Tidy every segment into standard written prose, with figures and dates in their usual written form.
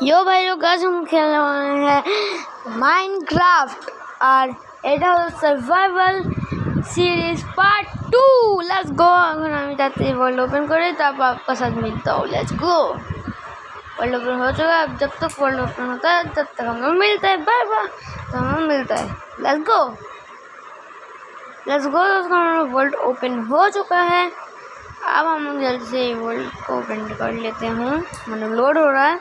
यो भाई लोग आज हम खेलने वाले हैं माइनक्राफ्ट और এটা হলো survival series part 2। Let's go. এখন আমি जाते वर्ल्ड ओपन करे तब आपका साथ मिलता हूँ। Let's go. वर्ल्ड ओपन हो चुका है। अब जब तक वर्ल्ड ओपन होता है तब तक हम लोग मिलता है। Bye bye. तो हम मिलता है। लेट्स गो दोस्तों, हमारा वर्ल्ड ओपन हो चुका है। अब हम लोग जल्दी से वर्ल्ड को ओपन कर लेते हैं। मतलब लोड हो रहा है।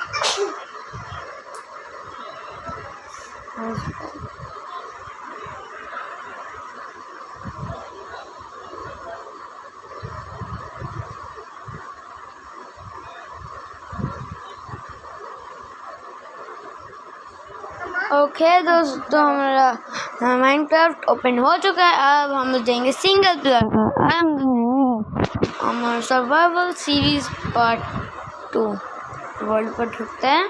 ओके दोस्तों, हमारा माइनक्राफ्ट ओपन हो चुका है। अब हम लोग जाएंगे सिंगल प्लेयर का। हमारा सर्वाइवल सीरीज पार्ट 2 वर्ल्ड पर ढुकते हैं।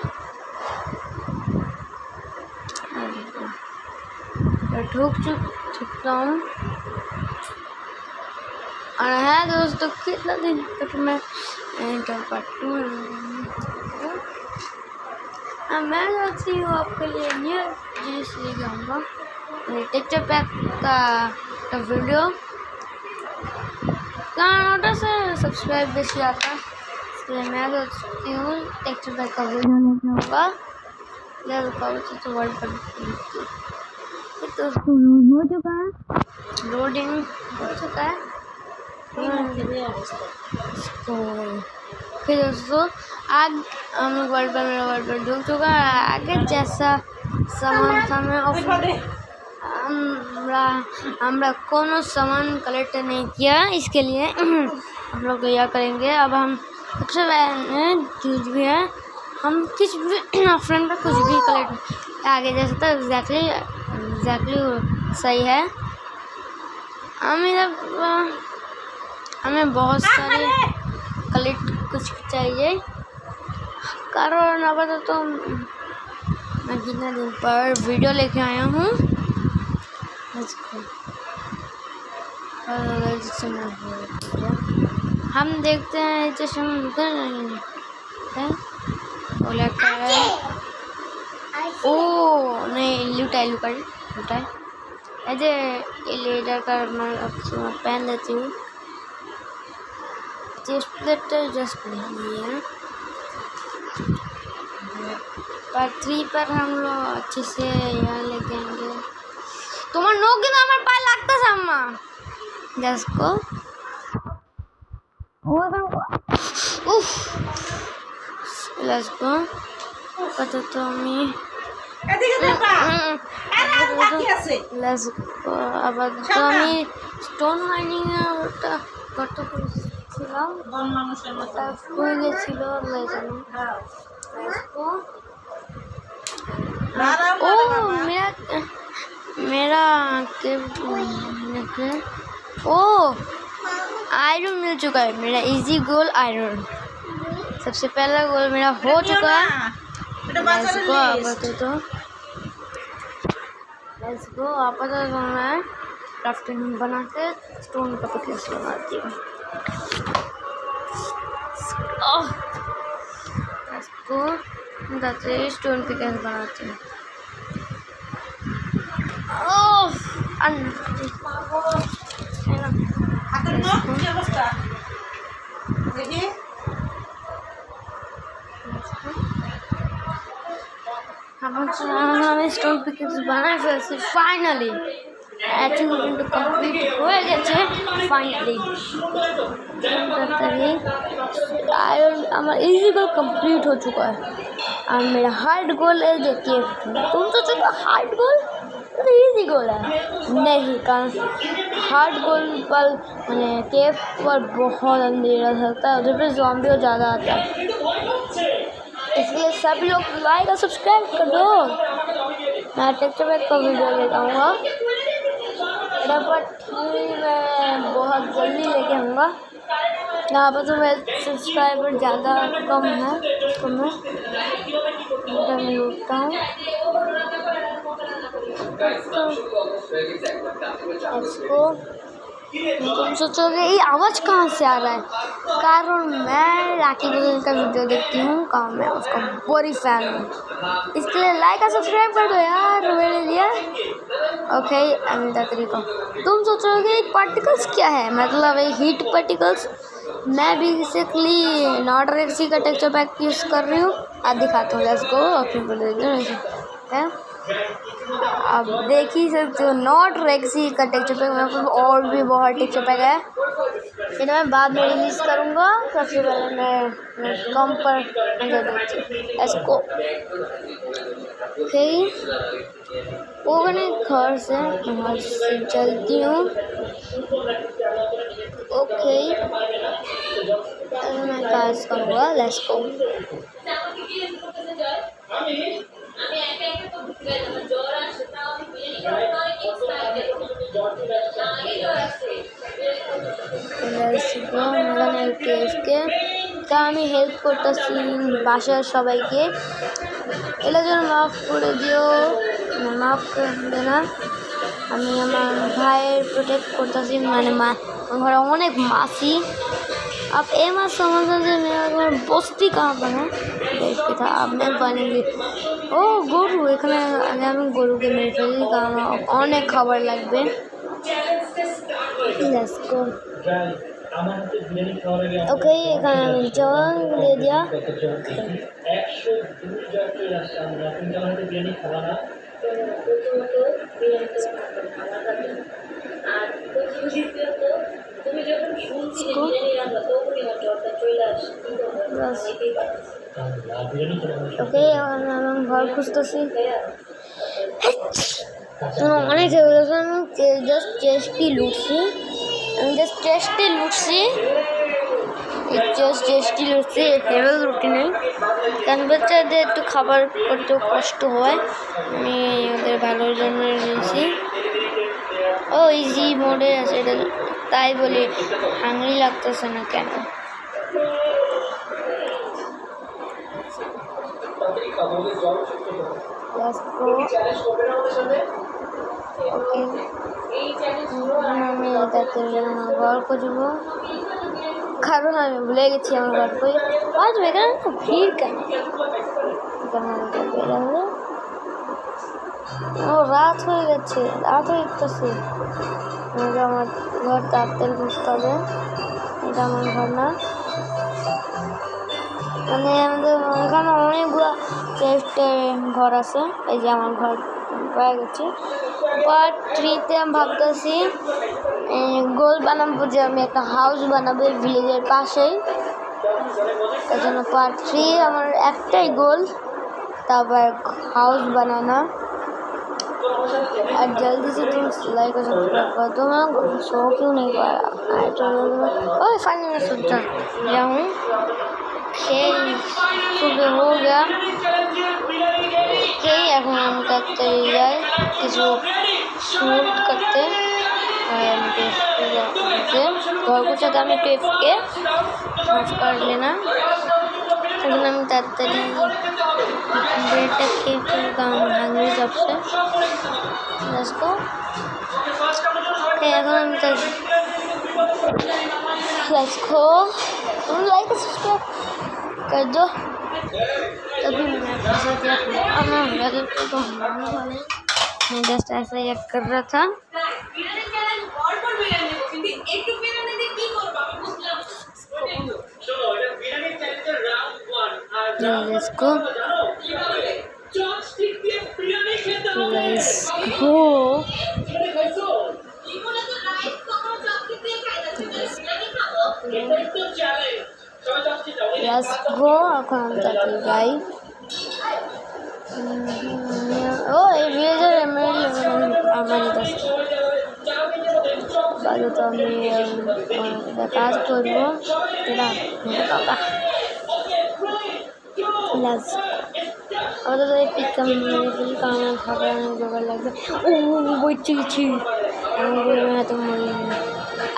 चुकता हूँ और है दोस्तों कितना दिन तक मैं पार्ट 2 मैं चाहती हूँ आपके लिए न्यू चीज़ लेके आऊँगा। टेक्चर पैक का वीडियो कनाडा से सब्सक्राइब बेसी आता है, इसलिए मैं सोचती हूँ टेक्चर पैक का वीडियो लेके आऊँगा। तो वर्ल्ड पर तो हो चुका है, लोडिंग हो चुका है। तो फिर दोस्तों आज हम लोग वर्ल्ड पर ढुक चुका है। आगे जैसा सामान था मैं हमरा कोनो सामान कलेक्ट नहीं किया, इसके लिए हम लोग यह करेंगे। अब हम सबसे पहले चीज भी है, हम किस भी फ्रेंड पर कुछ भी कलेक्ट आगे जैसा था एग्जैक्टली सही है। हमें बहुत सारे कलेक्ट कुछ चाहिए, कारण अब तो मैं कितने दिन पर वीडियो लेके आया हूँ। हम देखते हैं जैसे हम उधर नहीं है ओ नहीं लुटाए ऐसे लीडर का मैं पहन लेती हूँ। जस्ट नहीं है। पार्ट 3 पर हम लोग अच्छे से यहाँ लेके आएंगे। তোমার নখ কিন্তু আমার পায়ে লাগতেছে আম্মা দেখো। ও এখন উফ লেটস গো। কত তো আমি এদিকে দেখবা আরে বাকি আছে। Let's go. আবার তো আমি স্টোন মাইনিং এ ওটা কত করেছিলাম বন মানুষের মতো হয়ে গেছিল লেজানো। Let's go. ओ मेरा ओ आयरन मिल चुका है। मेरा इजी गोल आयरन, सबसे पहला गोल मेरा हो चुका है। Let's go. आपातत मैं क्राफ्टिंग बना के स्टोन का पिकेस बनाती हूँ। Let's go. स्टोन पिकेस बनाती हूँ। हमें स्टोन पिकेस बना ফেলছি फाइनली। अचीवमेंट कंप्लीट हो गया फाइनली। आयरन हमारा इजी गोल कंप्लीट हो चुका है और मेरा हार्ड गोल है जो केव। तुम तो चुका हार्ड गोल तो इजी गोल है नहीं, कारण हार्ड गोल पर मैंने केव पर बहुत अंधेरा रहता है, उधर पर ज़ॉम्बी ज़्यादा आता है, इसलिए सभी लोग लाइक और सब्सक्राइब कर दो। मैं टेक्चर पैक का वीडियो लेके आऊँगा, मैं बहुत जल्दी लेके आऊँगा। यहाँ पर तो मेरे सब्सक्राइबर ज़्यादा कम है, तो मैं लूटता हूँ। इसको तुम सोचोगे ये आवाज़ कहाँ से आ रहा है, कारण मैं राखी बदल का वीडियो देखती हूँ, काम मैं उसका बड़ी फैन हूँ, इसके लिए लाइक और सब्सक्राइब कर दो यार मेरे लिए। ओके अमिता तरीका। तुम सोचोगे पार्टिकल्स क्या है, मतलब ये हीट पार्टिकल्स। मैं बेसिकली नॉट रेक्सी का टेक्सचर पैक यूज़ कर रही हूँ, अब दिखाता हूँ। लेट्स गो अपनी बोल है। अब देख ही सकते हो नॉट रेक्सी का टेक्सचर पैक, मेरे पास और भी बहुत टेक्सचर पैक है, फिर मैं बाद में रिलीज़ करूँगा। सबसे पहले मैं कम पर नजर देती हूँ इसको। ओके वो मैंने घर से चलती हूँ। ओके मैं काज करूँगा। Let's go. আমি হেল্প করতেছি বাসার সবাইকে, এটার জন্য মাফ করে দিও, মাফ করে দিও না। আমি আমার ভাইয়ের প্রোটেক্ট করতেছি, মানে আমার ঘরে অনেক মাছি। अब ये मत समझना যে मेरा घर বস্তি कहाँ पर है, देखते था अब मैं बनेंगे। ও গরু, এখানে আগে আমি গরুকে মেরে ফেলি কারণ অনেক খাবার লাগবে। Let's go. ওকে এখানে আমি জল দিয়ে দিয়া। ওকে আমি ঘর খুঁজতেছি, অনেক জাস্ট চেষ্টি লুটছি, আমি জাস্ট চেষ্টি লুটছি হেভেল রুটি নেই, কারণ বাচ্চাদের একটু খাবার করতেও কষ্ট হয়, আমি ওদের ভালোর জন্য নিয়েছি। ও ইজি মোডে আছে এটা, তাই বলি হাঙ্গরি লাগতেছে না কেন। আমি আমার ঘর খুঁজবো, কারণ আমি ভুলে গেছি আমার ঘর কই। আজ এখানে খুব ভিড় কেন, ও রাত হয়ে গেছে, রাত হয়ে গেছে, আমার ঘর তাড়াতাড়ি বুঝতে হবে। এটা আমার ঘর না, মানে আমাদের এখানে অনেকগুলো ঘর আছে। এই যে আমার ঘর পেয়ে গেছি। পার্ট 3-তে আমি ভাবতেছি গোল বানাবো, যে আমি একটা হাউস বানাবো ভিলেজের পাশেই, তার জন্য পার্ট 3 আমার একটাই গোল, তারপর हाउस बनाना। और जल्दी से तुम लाइक और सब्सक्राइब कर दो। मैं सो क्यों नहीं पा रहा। ओए फाइनली मैं सोचा जाऊँ, खेल सुबह हो गया, खेल এখন আমি করতে যাই কিছু শ্যুট করতে, घर को चाहता मैं टेप के माफ कर लेना। এখন আমি তাড়াতাড়ি ব্রেডটা খেয়ে ফেলবো, আমার হাঙ্গরি যাচ্ছে। Let's go. এখন আমি লেটস गो, तुम लाइक और सब्सक्राइब कर दो, तभी मैं मैं जस्ट ऐसा ही कर रहा था। Let's go. Let's go. Let's go. এখন আমি তাড়াতাড়ি যাই। ও এই ভিলেজের আমার কাছে তো আমি কাজ করবো, বাবা আমাদের পিকটা মেরে ফেলি, কারণ আমার খাবার অনেক জোগাড় লাগবে। ও বইছি গেছি, আমি বলবো না তো মরিনি,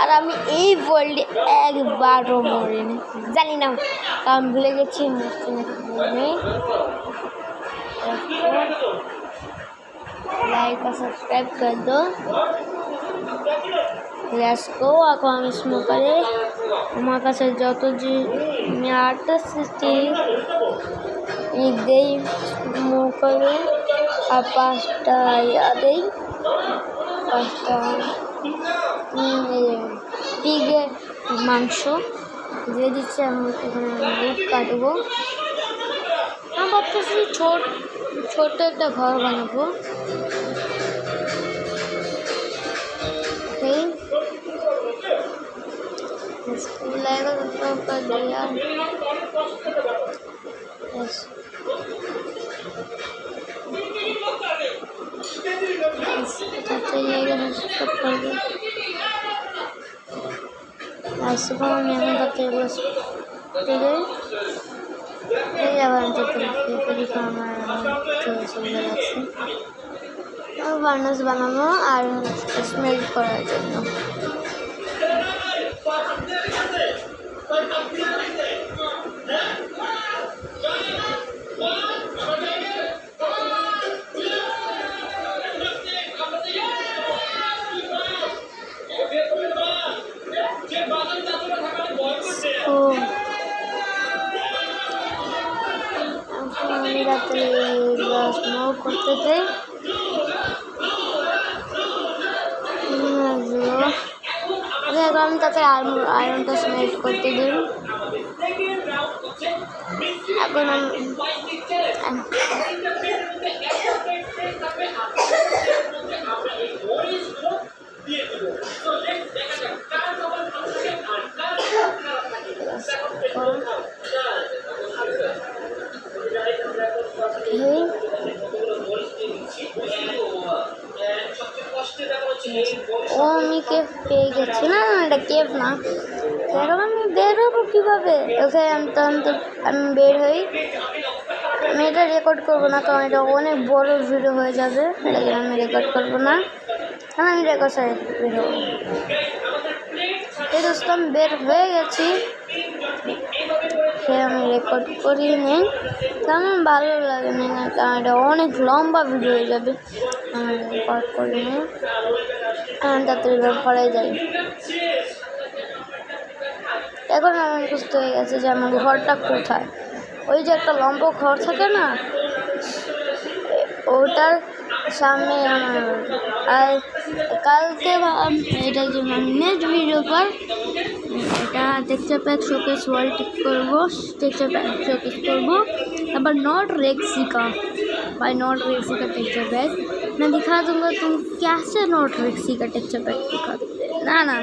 আর আমি এই ওয়ার্ল্ডে একবারও মরিনি, জানি না কারণ ভুলে গেছি মরতে নাকি নেই। लाइक और सब्सक्राइब कर दो। Let's go. এখন আমি স্মোকারে আমার কাছে যত যে আমি 8টা সিটি দেই স্মোকারে, আর 5টা দেই, 5টা পিগের মাংস দিয়ে দিচ্ছি। আমি এখানে দুধ কাটবো। আমি ভাবতেছি ছোট একটা ঘর বানাবো। আমি এখন করতে এগুলো এই আবার আমার সুবিধা লাগছে বার্নাস বানানো আর স্মেল করার জন্য। আমি রাত্রে স্মোক করতে চাই। আমি তাতে আয়রনটা স্মেল্ট করতে দিই। এখন ও আমি কেফ পেয়ে গেছি। না এটা কেফ না। এখন আমি বের হবো কীভাবে? ওকে আমি বের হই। আমি এটা রেকর্ড করবো না, কারণ এটা অনেক বড় ভিডিও হয়ে যাবে। এটাকে আমি রেকর্ড করবো না, কারণ আমি রেকর্ড সাইড বের হবো। এই দোস্ত আমি বের হয়ে গেছি। আমি রেকর্ড করিয়ে নিই, কারণ ভালো লাগে না, কারণ এটা অনেক লম্বা ভিডিও হয়ে যাবে। আমি রেকর্ড করে নিই, তাড়াতাড়ি ঘরে যাই। এখন আমার বুঝতে হয়ে গেছে যে আমার ঘরটা কোথায়। ওই যে একটা লম্বা ঘর থাকে না, ওটার সামনে আমার। আর কালকে এটা যে নেক্সট ভিডিও পর এটা texture pack showcase wall tick करबो, टेक्सचर पैक शोकेस करबो। তারপর नॉट रेक्सिका बाय नॉट रेक्सिका टेक्सचर पैक मैं दिखा दूंगा। तुम कैसे नॉट रेक्सिका टेक्सचर पैक दिखा दोगे? ना ना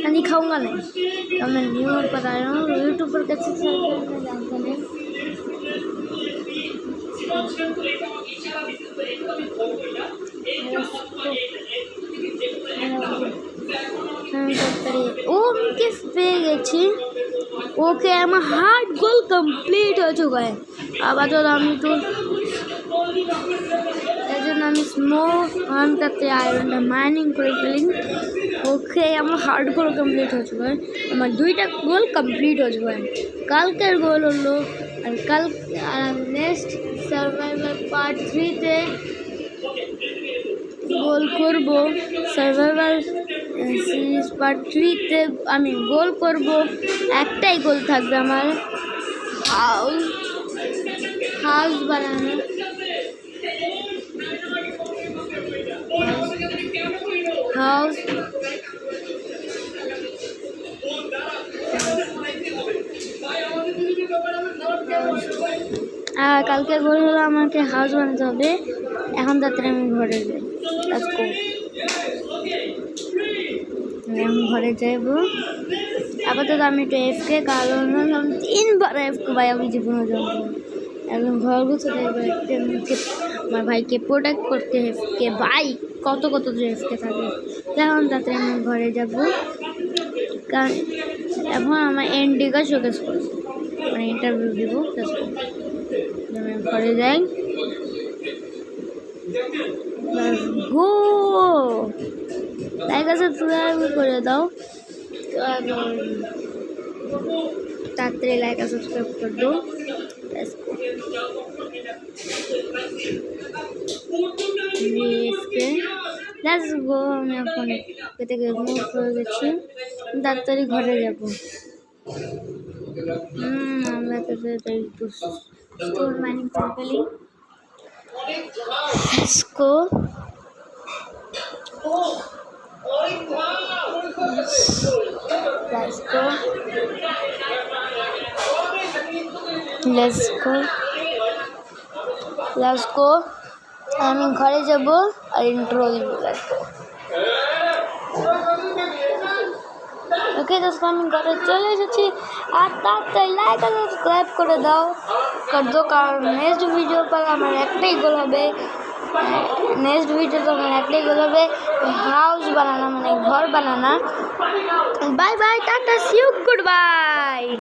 मैं दिखाऊंगा नहीं। तो मैं न्यू पर आया हूँ, यूट्यूब पर कैसे सर्च करना जानता नहीं। ও কেস পেয়ে গেছি। ওকে আমার हार्ड गोल कंप्लीट हो चुका है। আপাতত আমি তো এই জন্য আমি স্মোক তাতে আয়রনটা মাইনিং করে ফেলি। ওকে আমার हार्ड गोल कंप्लीट हो चुका है। আমার 2টা গোল कंप्लीट हो चुका है। কালকের গোল হলো আর কাল নেক্সট সার্ভাইভাল পার্ট 3 তে গোল করব। সার্ভাইভাল সিরিজ পার্ট 3 তে আমি গোল করব। একটাই গোল থাকবে আমার, হাউস বানানো। হাউস আর কালকে গোল হলো আমাকে হাউস বানাতে হবে। এখন তাড়াতাড়ি আমি ঘরে যাই। আমি ঘরে যাইব। আপাতত আমি একটু এফকে, কারণ 3বার এফকে ভাই আমি জীবনে জানবো। একদম ঘর গুছাতে আমার ভাইকে প্রোটেক্ট করতে এফকে ভাই কত যে এফকে থাকে। এখন তাড়াতাড়ি আমি ঘরে যাব, কারণ এখন আমার এন্ডিকা শোকেস করবো, মানে ইন্টারভিউ দিব। আমি ঘরে যাই। গো লাইক আছে সাবস্ক্রাইব করে দাও, তাড়াতাড়ি লাইক আর সাবস্ক্রাইব করে দাও। Let's go. আমি এখন এ থেকে মুভ করে গেছি, তাড়াতাড়ি ঘরে যাব। আমরা তাড়াতাড়ি একটু স্টোন মাইনিং করে ফেলি। Let's go. Let's go. Let's go. Let's go. আমি ঘরে যাব আর ইন্ট্রো দিব। Let's go. ওকে দোস্ত, আমি ঘরে চলে এসেছি। আর তাড়াতাড়ি লাইক আর সাবস্ক্রাইব করে দাও, কারণ নেক্সট ভিডিও পর আমার একটাই গোল হবে। নেক্সট ভিডিওতে আমার একটাই গোল হবে হাউস বানানো, মানে ঘর বানানো। বাই বাই, টাটা, সি ইউ, গুড বাই।